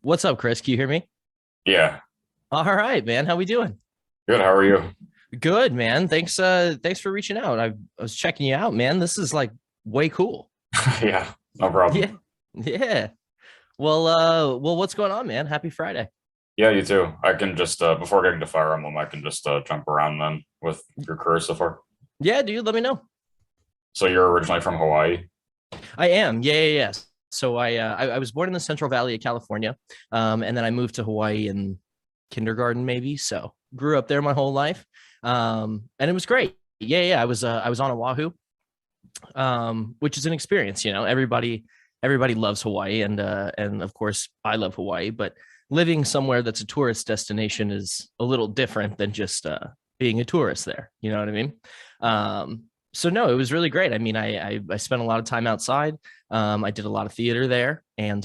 What's up, Chris? Can you hear me? Yeah, All right, man. How we doing? good. How are you? Good, man. Thanks for reaching out. I was checking you out, man. This is like way cool. Yeah, no problem. Yeah. Yeah. Well, what's going on, man? Happy Friday. Yeah, you too. I can just before getting to Fire Emblem, I can just jump around then with your career so far. Yeah, dude, let me know. So you're originally from Hawaii? I am. Yeah. So I was born in the Central Valley of California. And then I moved to Hawaii in kindergarten, maybe. So grew up there my whole life. And it was great. Yeah. I was on Oahu, which is an experience. Everybody loves Hawaii, and of course I love Hawaii. But living somewhere that's a tourist destination is a little different than just being a tourist there. You know what I mean? So no, it was really great. I mean, I spent a lot of time outside. I did a lot of theater there, and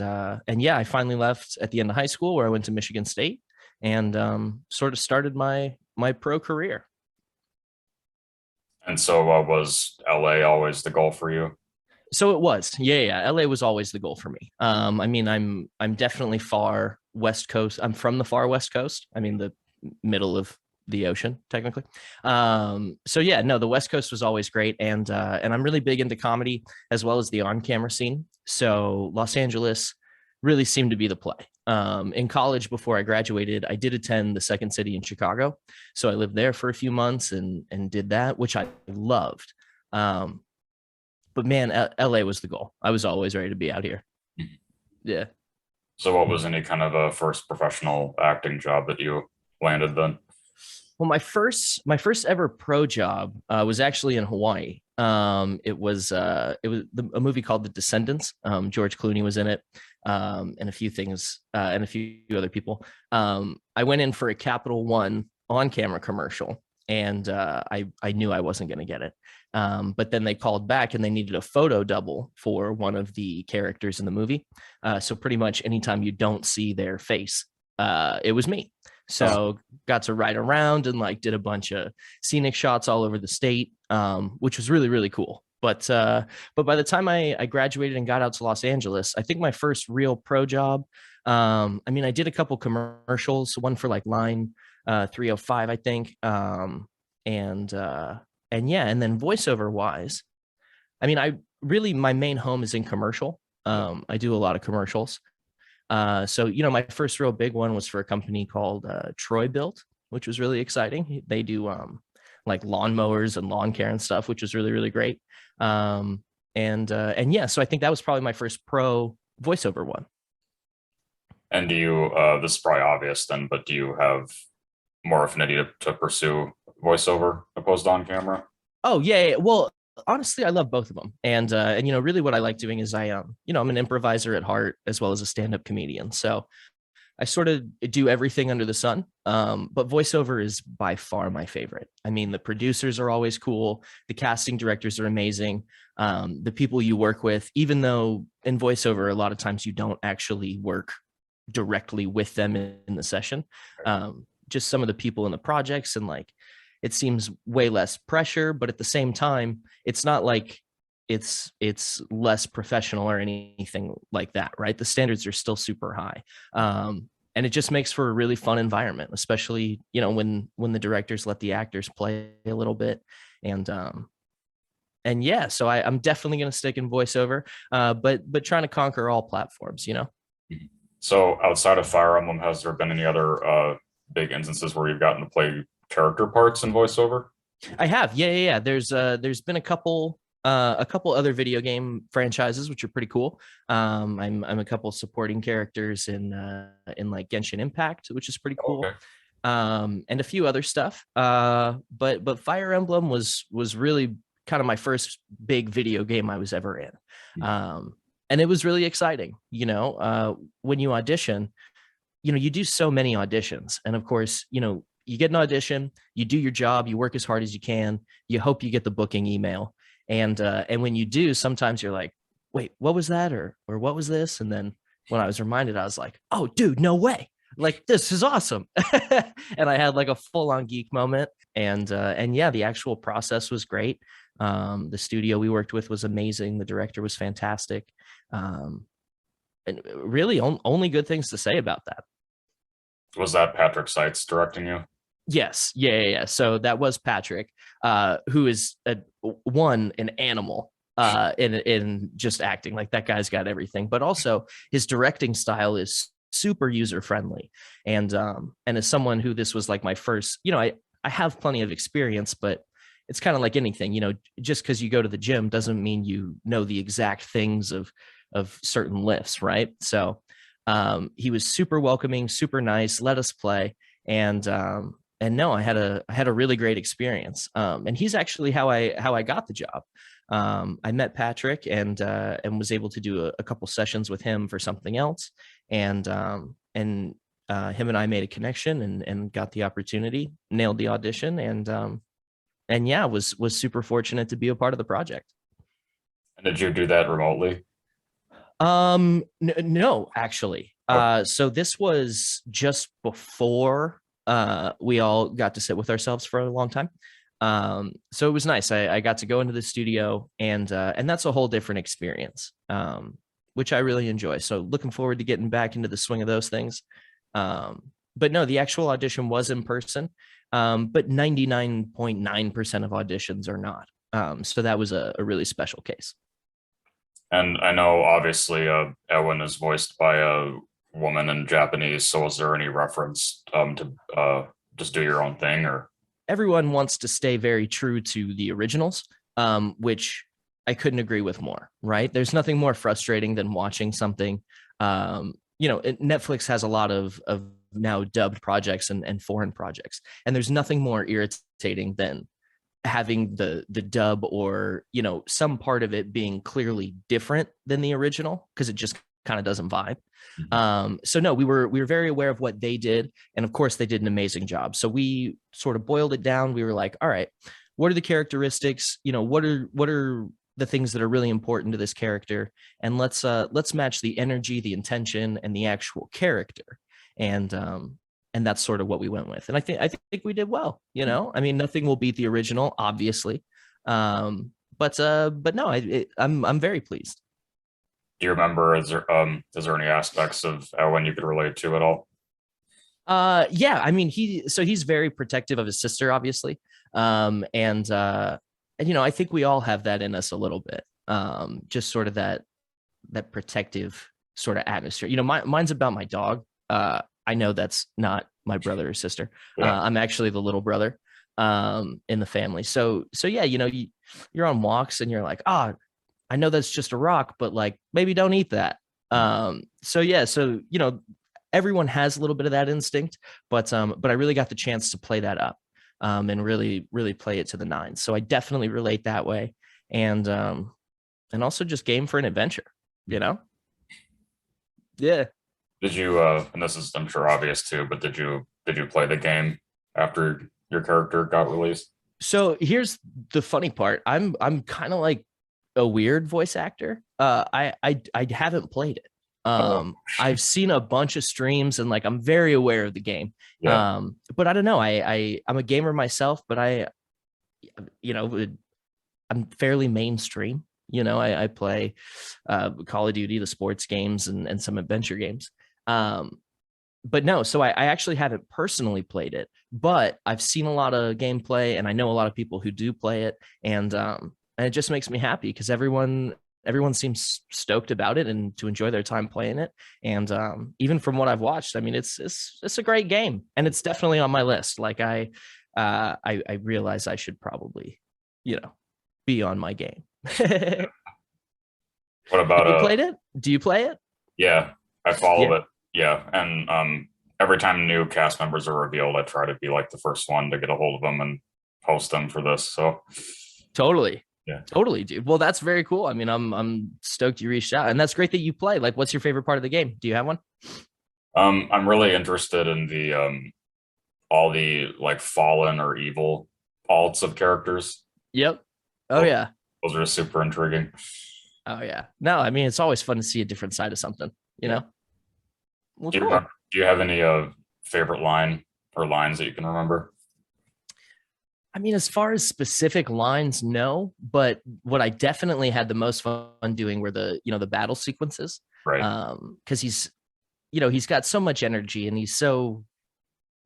yeah, I finally left at the end of high school where I went to Michigan State and sort of started my pro career. And so was LA always the goal for you? So it was, yeah. LA was always the goal for me. I mean, I'm definitely far West Coast. I'm from the far West Coast. I mean, the middle of the ocean, technically. So yeah, no, the West Coast was always great, and I'm really big into comedy as well as the on-camera scene. So Los Angeles really seemed to be the play. In college, before I graduated, I did attend the Second City in Chicago, so I lived there for a few months and did that, which I loved. Um, but man, LA was the goal. I was always ready to be out here. Yeah. So what was any kind of a first professional acting job that you landed then? Well, my first ever pro job was actually in Hawaii. It was a movie called The Descendants. George Clooney was in it, and a few things, and a few other people. I went in for a Capital One on camera commercial, and I knew I wasn't going to get it. But then they called back and they needed a photo double for one of the characters in the movie. So pretty much anytime you don't see their face, it was me. Oh, So got to ride around and like did a bunch of scenic shots all over the state, which was really cool. But by the time I graduated and got out to Los Angeles, I think my first real pro job. I mean, I did a couple commercials, one for like Line 305, I think, and and yeah, and then voiceover wise, I mean, I really my main home is in commercial. yeah. I do a lot of commercials. So my first real big one was for a company called Troy Built, which was really exciting. They do like lawnmowers and lawn care and stuff, which was really great. And yeah, so I think that was probably my first pro voiceover one. And do you, this is probably obvious then, but do you have more affinity to pursue voiceover opposed to on camera? Oh yeah. Well, honestly, I love both of them, and really what I like doing is I'm an improviser at heart as well as a stand up comedian. So I sort of do everything under the sun. But voiceover is by far my favorite. I mean, the producers are always cool. The casting directors are amazing. The people you work with, even though in voiceover, a lot of times you don't actually work directly with them in the session. Just some of the people in the projects, and like it seems way less pressure, but at the same time, it's not like it's less professional or anything like that, right? The standards are still super high. And it just makes for a really fun environment, especially when the directors let the actors play a little bit. And um and yeah, so I'm definitely going to stick in voiceover, but trying to conquer all platforms. So outside of Fire Emblem, has there been any other big instances where you've gotten to play character parts in voiceover? I have. Yeah. There's been a couple other video game franchises which are pretty cool. I'm a couple supporting characters in like Genshin Impact, which is pretty cool. Okay. And a few other stuff. But Fire Emblem was really kind of my first big video game I was ever in. And it was really exciting. When you audition, you do so many auditions, and of course, you get an audition, you do your job, you work as hard as you can, you hope you get the booking email, and when you do, sometimes you're like, wait, what was that, or what was this? And then when I was reminded, I was like, oh dude, no way, like this is awesome. And I had like a full-on geek moment, and yeah, the actual process was great. The studio we worked with was amazing, the director was fantastic. um and really only good things to say about that. Was that Patrick Seitz directing you? Yes, yeah. So that was Patrick, who is an animal in just acting. Like that guy's got everything, but also his directing style is super user friendly. And as someone who this was like my first, I have plenty of experience, but it's kind of like anything, just because you go to the gym doesn't mean you know the exact things of certain lifts, right? So he was super welcoming, super nice, let us play, and no, I had a really great experience. And he's actually how I got the job. I met Patrick and was able to do a couple sessions with him for something else, and him and I made a connection and got the opportunity, nailed the audition, and yeah, was super fortunate to be a part of the project. And did you do that remotely? No, actually. Oh, So this was just before we all got to sit with ourselves for a long time. So it was nice. I got to go into the studio, and that's a whole different experience, which I really enjoy. So looking forward to getting back into the swing of those things. But no, the actual audition was in person, but 99.9% of auditions are not. So that was a really special case. and I know obviously Ewan is voiced by a woman in Japanese. So was there any reference to just do your own thing or? Everyone wants to stay very true to the originals, which I couldn't agree with more. Right? There's nothing more frustrating than watching something. Netflix has a lot of now dubbed projects and foreign projects, and there's nothing more irritating than having the dub or some part of it being clearly different than the original because it just kind of doesn't vibe. So no, we were very aware of what they did, and of course they did an amazing job. So we sort of boiled it down. We were like, all right, what are the characteristics? What are the things that are really important to this character, and let's match the energy, the intention, and the actual character. And that's sort of what we went with, and I think we did well. I mean, nothing will beat the original, obviously, but no, I'm very pleased. Do you remember, is there any aspects of Ewan you could relate to at all? Yeah, I mean, he's very protective of his sister, obviously. And I think we all have that in us a little bit. Just sort of that protective sort of atmosphere. Mine's about my dog. I know that's not my brother or sister. Yeah. I'm actually the little brother in the family. So yeah, you're on walks and you're like, I know that's just a rock, but like maybe don't eat that. So yeah, so everyone has a little bit of that instinct, but I really got the chance to play that up, and really really play it to the nines. So I definitely relate that way, and also just game for an adventure, you know. Yeah. Did you and this is I'm sure obvious too, but did you play the game after your character got released? So here's the funny part. I'm kind of like a weird voice actor. I haven't played it. Oh, I've seen a bunch of streams and like I'm very aware of the game. yeah. But I don't know. I'm a gamer myself, but you know I'm fairly mainstream. I play Call of Duty, the sports games, and some adventure games. But no, so I actually haven't personally played it, but I've seen a lot of gameplay and I know a lot of people who do play it, and it just makes me happy because everyone seems stoked about it and to enjoy their time playing it. And even from what I've watched, I mean, it's a great game, and it's definitely on my list. Like I realize I should probably, be on my game. Have What about you played it? Do you play it? yeah, I follow Yeah, it. Yeah, and every time new cast members are revealed, I try to be like the first one to get a hold of them and post them for this. So totally. yeah. Totally, dude. Well, that's very cool. I mean, I'm stoked you reached out, and that's great that you play. Like, what's your favorite part of the game? Do you have one? I'm really interested in the all the like fallen or evil alts of characters. Yep. Oh Those, yeah. those are super intriguing. Oh yeah. No, I mean, it's always fun to see a different side of something. You Yeah. know. Well, Do you cool. remember? Do you have any favorite line or lines that you can remember? I mean, as far as specific lines, no. But what I definitely had the most fun doing were the battle sequences. Right. Because he's got so much energy and he's so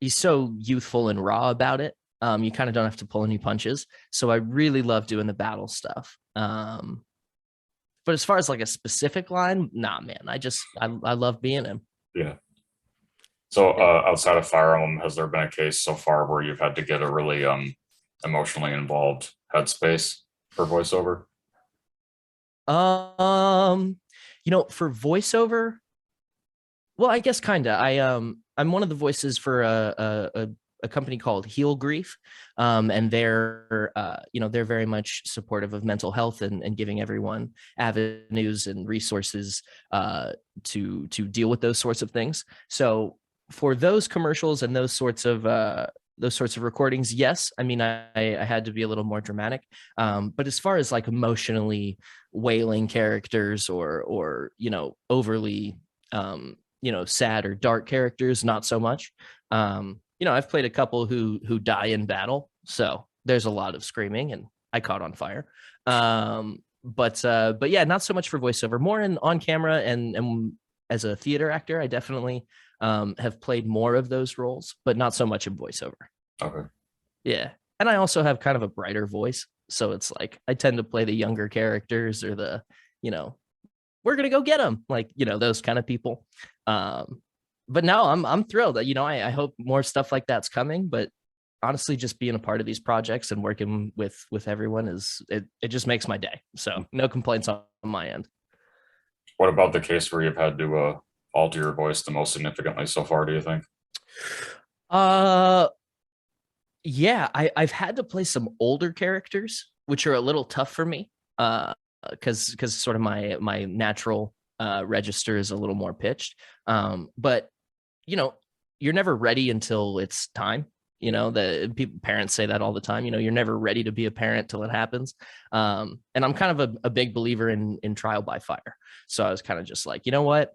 youthful and raw about it. You kind of don't have to pull any punches. So I really love doing the battle stuff. But as far as like a specific line, nah, man, I love being him. Yeah. So Yeah. outside of Fire Emblem, has there been a case so far where you've had to get a really emotionally involved headspace for voiceover? Um, for voiceover, well, I guess kinda. I'm one of the voices for a company called Heal Grief, and they're very much supportive of mental health and giving everyone avenues and resources to deal with those sorts of things. So for those commercials and those sorts of recordings, yes, I mean I had to be a little more dramatic, but as far as like emotionally wailing characters or overly sad or dark characters, not so much. I've played a couple who die in battle, so there's a lot of screaming, and I caught on fire. But yeah, not so much for voiceover, more in on camera and as a theater actor, I definitely have played more of those roles, but not so much in voiceover. Okay. Yeah, and I also have kind of a brighter voice, so it's like I tend to play the younger characters or the you know we're gonna go get them, like those kind of people. Um, but no, I'm thrilled. I hope more stuff like that's coming. But honestly, just being a part of these projects and working with everyone it just makes my day. So no complaints on my end. What about the case where you've had to alter your voice the most significantly so far, do you think? Uh, yeah, I've had to play some older characters, which are a little tough for me. Because sort of my natural register is a little more pitched. But you know, you're never ready until it's time. The parents say that all the time. You're never ready to be a parent till it happens. And I'm kind of a big believer in trial by fire. So I was kind of just like, you know what?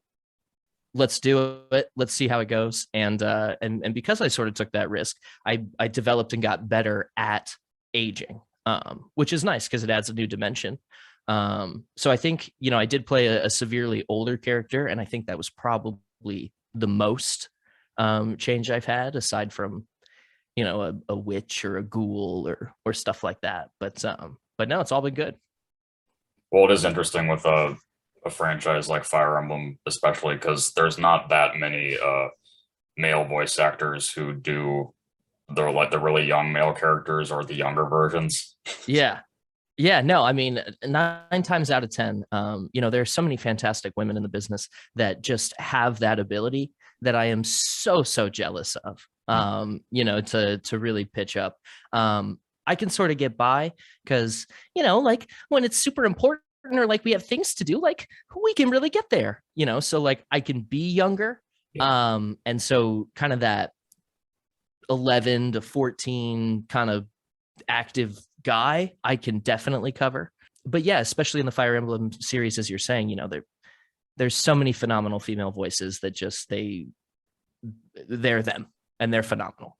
Let's do it. Let's see how it goes. And because I sort of took that risk, I developed and got better at aging, which is nice because it adds a new dimension. So I think I did play a severely older character, and I think that was probably the most change I've had, aside from a witch or a ghoul or stuff like that. But no, it's all been good. Well, it is interesting with a franchise like Fire Emblem, especially because there's not that many male voice actors who do the really young male characters or the younger versions. Yeah. Yeah, no, I mean, 9 times out of 10, there are so many fantastic women in the business that just have that ability that I am so jealous of. To really pitch up. I can sort of get by because, like when it's super important or like we have things to do, like we can really get there, so like I can be younger. Yeah. And so kind of that 11 to 14 kind of active guy I can definitely cover. But yeah, especially in the Fire Emblem series, as you're saying, there's so many phenomenal female voices that just they're them and they're phenomenal.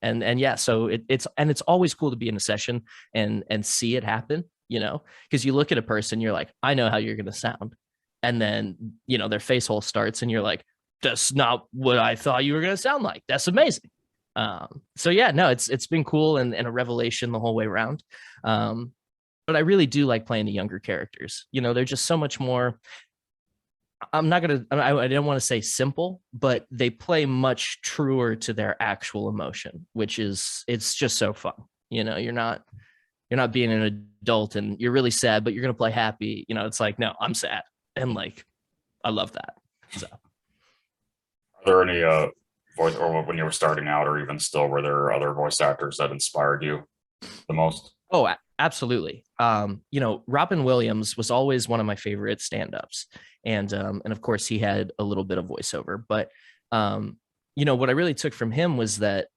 And yeah, so it's always cool to be in a session and see it happen, because you look at a person, you're like, I know how you're gonna sound. And then their face hole starts and you're like, that's not what I thought you were gonna sound like. That's amazing. So yeah, no, it's been cool and a revelation the whole way around. But I really do like playing the younger characters. They're just so much more. I'm not gonna. I don't want to say simple, but they play much truer to their actual emotion, which is it's just so fun. You're not being an adult and you're really sad, but you're gonna play happy. It's like no, I'm sad, and like I love that. So, Are there any voice or when you were starting out, or even still, were there other voice actors that inspired you the most? oh, absolutely. Robin Williams was always one of my favorite stand-ups, and of course he had a little bit of voiceover. But what I really took from him was that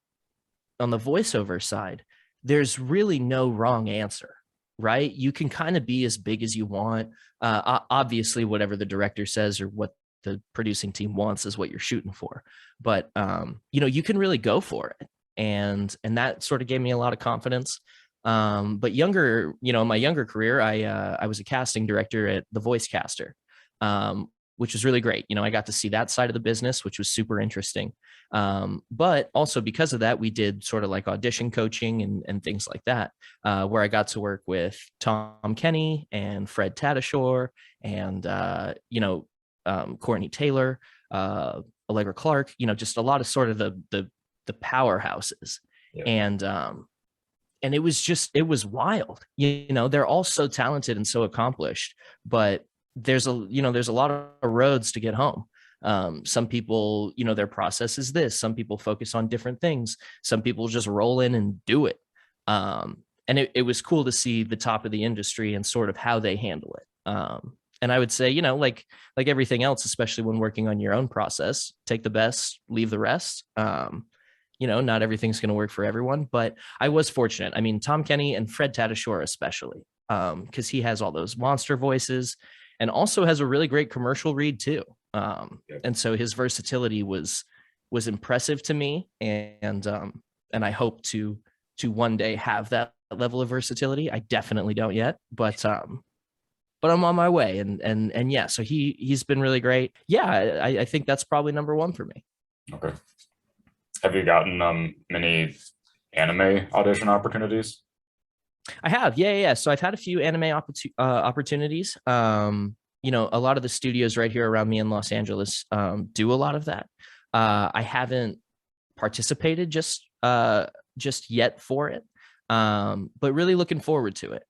on the voiceover side, there's really no wrong answer, right? You can kind of be as big as you want. Obviously, whatever the director says or what the producing team wants is what you're shooting for. But you can really go for it, and that sort of gave me a lot of confidence. But in my younger career, I was a casting director at the Voice Caster, which was really great. I got to see that side of the business, which was super interesting. But also because of that, we did sort of like audition coaching and things like that, where I got to work with Tom Kenny and Fred Tatasciore and, Courtney Taylor, Allegra Clark, just a lot of sort of the powerhouses. Yeah. And it was wild. They're all so talented and so accomplished, but there's a lot of roads to get home. Some people, their process is this. Some people focus on different things. Some people just roll in and do it. And it was cool to see the top of the industry and sort of how they handle it. And I would say, like everything else, especially when working on your own process, take the best, leave the rest. Not everything's going to work for everyone, but I was fortunate. I mean, Tom Kenny and Fred Tatasciore, especially, because he has all those monster voices and also has a really great commercial read too. And so his versatility was impressive to me. And I hope to one day have that level of versatility. I definitely don't yet, but I'm on my way. And yeah, so he's been really great. Yeah. I think that's probably number one for me. Okay. Have you gotten many anime audition opportunities? I have. Yeah. So I've had a few anime opportunities. A lot of the studios right here around me in Los Angeles do a lot of that. I haven't participated just yet for it, but really looking forward to it.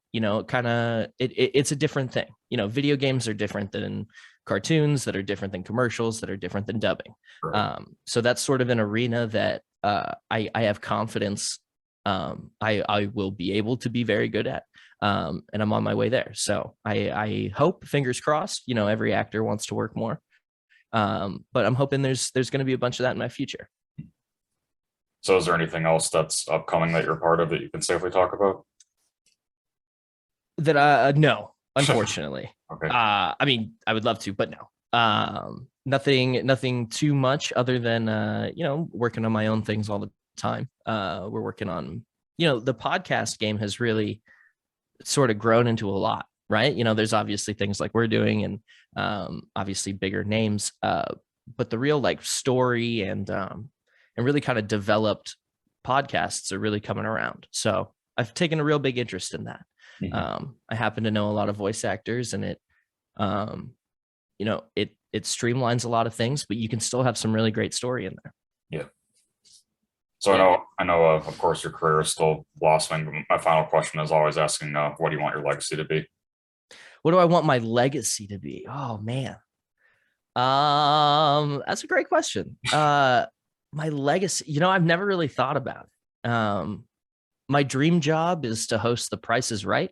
It's a different thing. Video games are different than cartoons, that are different than commercials, that are different than dubbing. Right. So that's sort of an arena that I have confidence I will be able to be very good at. And I'm on my way there. So I hope, fingers crossed, every actor wants to work more. But I'm hoping there's going to be a bunch of that in my future. So is there anything else that's upcoming that you're part of that you can safely talk about? That no, unfortunately. Okay. I mean, I would love to, but no. Nothing too much other than working on my own things all the time. We're working on, the podcast game has really sort of grown into a lot, right? There's obviously things like we're doing and obviously bigger names, but the real like story and really kind of developed podcasts are really coming around. So I've taken a real big interest in that. Mm-hmm. I happen to know a lot of voice actors, and it streamlines a lot of things, but you can still have some really great story in there. Yeah. So yeah. I know, of course, your career is still blossoming. But my final question is always asking, what do you want your legacy to be? What do I want my legacy to be? Oh man, that's a great question. My legacy, I've never really thought about it. My dream job is to host The Price is Right.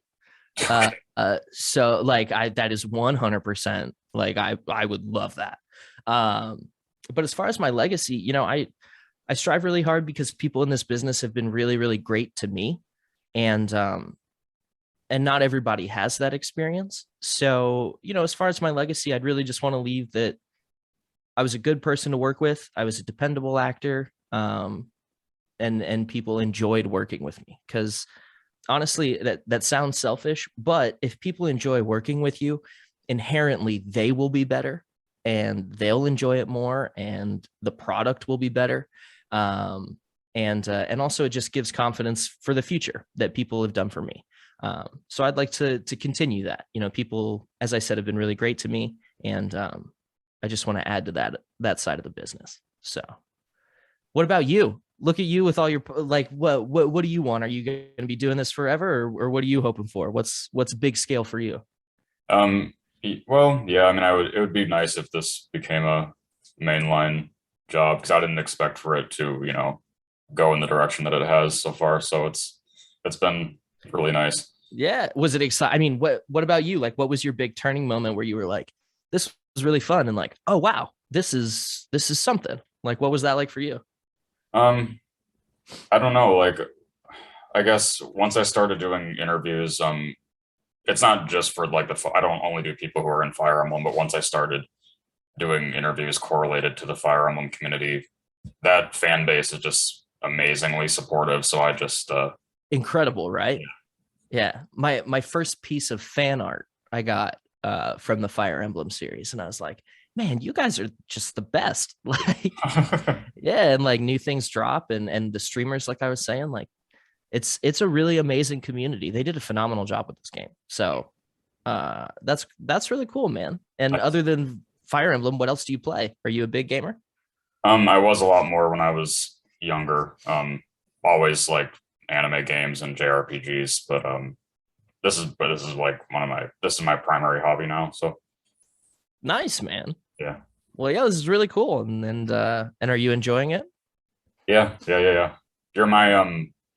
So like that is 100%. Like I would love that. But as far as my legacy, I strive really hard because people in this business have been really, really great to me. And not everybody has that experience. So, as far as my legacy, I'd really just want to leave that I was a good person to work with. I was a dependable actor. And people enjoyed working with me, because honestly, that sounds selfish, but if people enjoy working with you, inherently they will be better and they'll enjoy it more and the product will be better. And also it just gives confidence for the future that people have done for me. So I'd like to continue that. People, as I said, have been really great to me, and I just want to add to that side of the business. So what about you? Look at you with all your, like, what do you want? Are you going to be doing this forever, or what are you hoping for? What's big scale for you? Well, yeah, I mean, it would be nice if this became a mainline job, because I didn't expect for it to, go in the direction that it has so far. So it's been really nice. Yeah. Was it exciting? I mean, what about you? Like, what was your big turning moment where you were like, this was really fun, and like, oh wow, this is something? Like, what was that like for you? I don't know. Like, I guess once I started doing interviews, it's not just for like I don't only do people who are in Fire Emblem, but once I started doing interviews correlated to the Fire Emblem community, that fan base is just amazingly supportive. So I just incredible, right? Yeah. My first piece of fan art I got from the Fire Emblem series, and I was like, man, you guys are just the best. Like, yeah, and like new things drop, and the streamers, like I was saying, like it's a really amazing community. They did a phenomenal job with this game. So that's really cool, man. And other than Fire Emblem, what else do you play? Are you a big gamer? I was a lot more when I was younger. Always like anime games and JRPGs, but this is like this is my primary hobby now. So Nice, man. yeah, Well, yeah, this is really cool. And are you enjoying it? yeah. You're my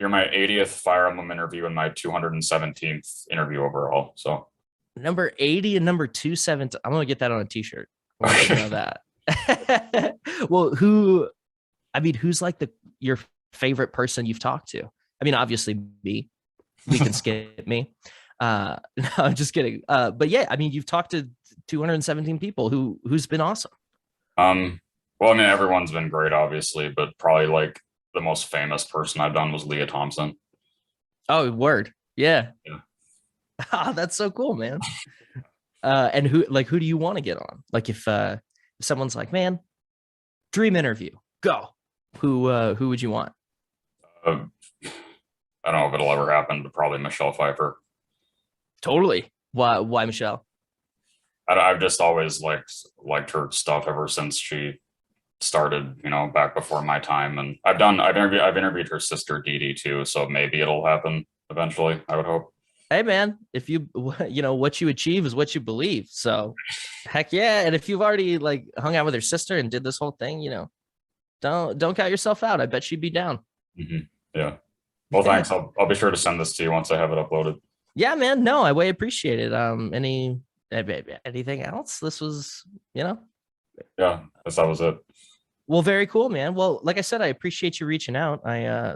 80th Fire Emblem interview and my 217th interview overall. So Number 80 and number 270. I'm gonna get that on a t-shirt. I want you to know that. Well, I mean, who's like your favorite person you've talked to? I mean, obviously me. We can skip me. No, I'm just kidding. But yeah, I mean, you've talked to 217 people. Who's been awesome? Well, I mean, everyone's been great, obviously, but probably like the most famous person I've done was Leah Thompson. Oh, word. Yeah. Yeah. Oh, that's so cool, man. And who do you want to get on? Like if someone's like, man, dream interview, go. Who would you want? Uh, I don't know if it'll ever happen, but probably Michelle Pfeiffer. Totally. Why Michelle? I've just always liked her stuff ever since she started, back before my time. And I've interviewed her sister Dee Dee too, so maybe it'll happen eventually, I would hope. Hey man, if what you achieve is what you believe. So heck yeah. And if you've already like hung out with her sister and did this whole thing, don't count yourself out. I bet she'd be down. Mm-hmm. Yeah. Well, thanks. I'll be sure to send this to you once I have it uploaded. Yeah, man. No, I way appreciate it. Anything else? This was, Yeah, that was it. Well, very cool, man. Well, like I said, I appreciate you reaching out.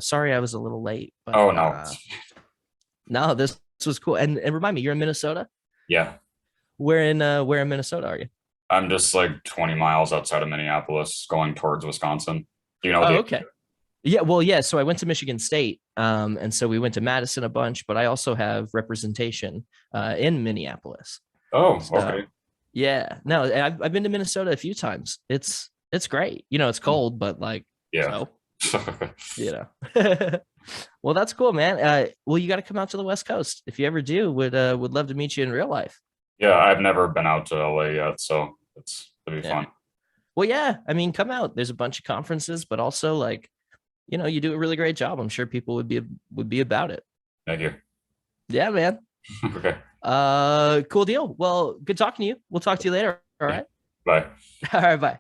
Sorry I was a little late, but Oh no. No, this was cool. And remind me, you're in Minnesota? Yeah. Where in Minnesota are you? I'm just like 20 miles outside of Minneapolis going towards Wisconsin. Do you know okay. Yeah, well, yeah. So I went to Michigan State, and so we went to Madison a bunch, but I also have representation in Minneapolis. Oh, so, okay. Yeah, no, I've been to Minnesota a few times. It's great. It's cold, but like, yeah. So, well, that's cool, man. Well, you got to come out to the West Coast if you ever do. Would love to meet you in real life. Yeah, I've never been out to LA yet, so it'll be fun. Well, yeah, I mean, come out. There's a bunch of conferences, but also like, you do a really great job. I'm sure people would be about it. Thank you. Yeah, man. Okay. Cool deal. Well, good talking to you. We'll talk to you later. All right. Bye. All right. Bye.